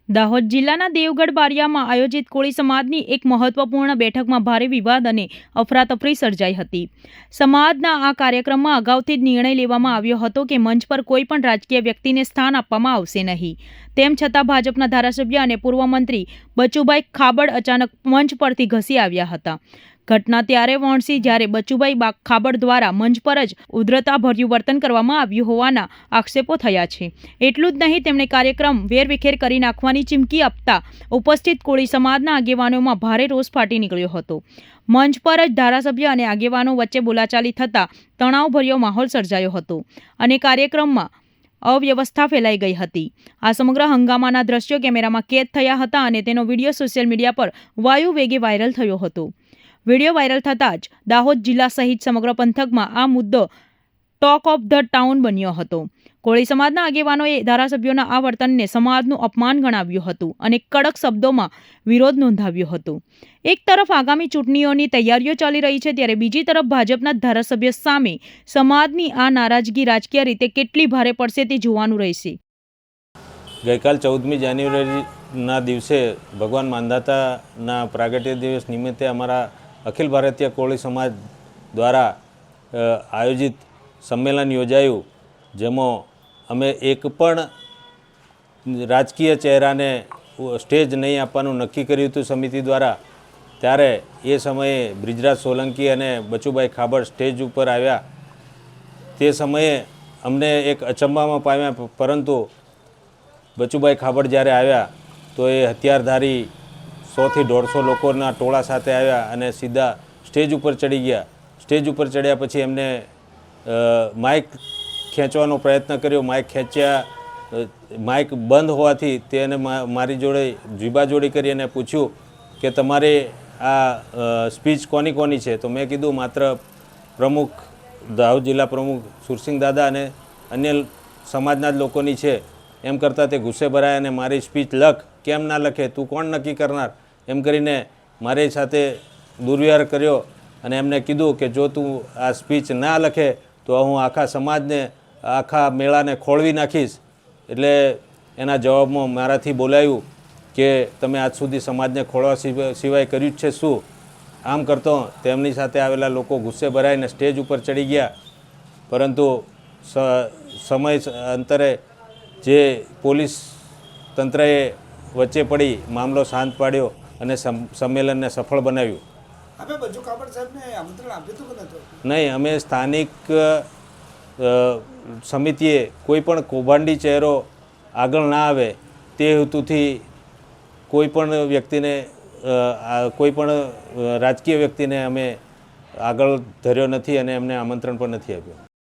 દાહોદ જિલ્લાના દેવગઢ બારિયામાં આયોજિત કોળી સમાજની એક મહત્વપૂર્ણ બેઠકમાં ભારે વિવાદ અને અફરાતફરી સર્જાઈ હતી. સમાજના આ કાર્યક્રમમાં અગાઉથી જ નિર્ણય લેવામાં આવ્યો હતો કે મંચ પર કોઈ પણ રાજકીય વ્યક્તિને સ્થાન આપવામાં આવશે નહીં. તેમ છતાં ભાજપના ધારાસભ્ય અને પૂર્વ મંત્રી બચુભાઈ ખાબડ અચાનક મંચ પરથી ઘસી આવ્યા હતા. ઘટના ત્યારે વણસી જ્યારે બચુભાઈ ખાબડ દ્વારા મંચ પર જ ઉદ્ધતતાભર્યું વર્તન કરવામાં આવ્યું હોવાના આક્ષેપો થયા છે. એટલું જ નહીં, તેમણે કાર્યક્રમ વેરવિખેર કરી નાખવાની ચીમકી આપતા ઉપસ્થિત કોળી સમાજના આગેવાનોમાં ભારે રોષ ફાટી નીકળ્યો હતો. મંચ પર જ ધારાસભ્ય અને આગેવાનો વચ્ચે બોલાચાલી થતાં તણાવભર્યો માહોલ સર્જાયો હતો અને કાર્યક્રમમાં અવ્યવસ્થા ફેલાઈ ગઈ હતી. આ સમગ્ર હંગામાના દ્રશ્યો કેમેરામાં કેદ થયા હતા અને તેનો વિડીયો સોશિયલ મીડિયા પર વાયુ વેગે વાયરલ થયો હતો. વિડીયો વાયરલ થતાં જ દાહોદ જિલ્લા સહિત સમગ્ર પંથકમાં આ મુદ્દો ટોક ઓફ ધ ટાઉન બન્યો હતો. કોળી સમાજના આગેવાનોએ ધારાસભ્યોના આ વર્તનને સમાજનું અપમાન ગણાવ્યું હતું અને કડક શબ્દોમાં વિરોધ નોંધાવ્યો હતો. એક તરફ આગામી ચૂંટણીઓની તૈયારીઓ ચાલી રહી છે, ત્યારે બીજી તરફ ભાજપના ધારાસભ્ય સામે સમાજની આ નારાજગી રાજકીય રીતે કેટલી ભારે પડશે તે જોવાનું રહેશે. ગઈકાલ 14મી જાન્યુઆરીના દિવસે ભગવાન માંધાતાના પ્રાગટ્ય દિવસ નિમિત્તે અમારા અખિલ ભારતીય કોળી સમાજ દ્વારા આયોજિત સંમેલન યોજાયું, જેમાં અમે એક પણ રાજકીય ચહેરાને સ્ટેજ નહીં આપવાનું નક્કી કર્યું હતું સમિતિ દ્વારા. ત્યારે એ સમયે બ્રિજરાજ સોલંકી અને બચુભાઈ ખાબડ સ્ટેજ ઉપર આવ્યા. તે સમયે અમને એક અચંબામાં પામ્યા, પરંતુ બચુભાઈ ખાબડ જ્યારે આવ્યા તો એ હથિયારધારી 100 થી 150 લોકોના ટોળા સાથે આવ્યા અને સીધા સ્ટેજ ઉપર ચડી ગયા. સ્ટેજ ઉપર ચડ્યા પછી એમને માઇક ખેંચવાનો પ્રયત્ન કર્યો. માઇક ખેંચ્યા, માઇક બંધ હોવાથી તેને મારી જોડે જીબાજોડી કરી અને પૂછ્યું કે તમારે આ સ્પીચ કોની છે? તો મેં કીધું માત્ર પ્રમુખ, દાહોદ જિલ્લા પ્રમુખ સુરસિંગ દાદા અને અન્ય સમાજના જ લોકોની છે. એમ કરતાં તે ગુસ્સે ભરાય અને મારી સ્પીચ લખ, કેમ ના લખે, તું કોણ નક્કી કરનાર, એમ કરીને મારી સાથે દુર્વ્યવહાર કર્યો અને એમને કીધું કે જો તું આ સ્પીચ ના લખે તો હું આખા સમાજને, આખા મેળાને ખોળવી નાખીશ. એટલે એના જવાબમાં મારાથી બોલાયું કે તમે આજ સુધી સમાજને ખોળવા સિવાય કર્યું જ છે શું? આમ કરતો તેમની સાથે આવેલા લોકો ગુસ્સે ભરાઈને સ્ટેજ ઉપર ચડી ગયા. પરંતુ સમય અંતરે જે પોલીસ તંત્રએ વચ્ચે પડી મામલો શાંત પાડ્યો અને સંમેલનને સફળ બનાવ્યું. નહીં, અમે સ્થાનિક સમિતિએ કોઈ પણ કૌભાંડી ચહેરો આગળ ના આવે તે હેતુથી કોઈ પણ વ્યક્તિને, કોઈ પણ રાજકીય વ્યક્તિને અમે આગળ ધર્યો નથી અને એમને આમંત્રણ પણ નથી આપ્યું.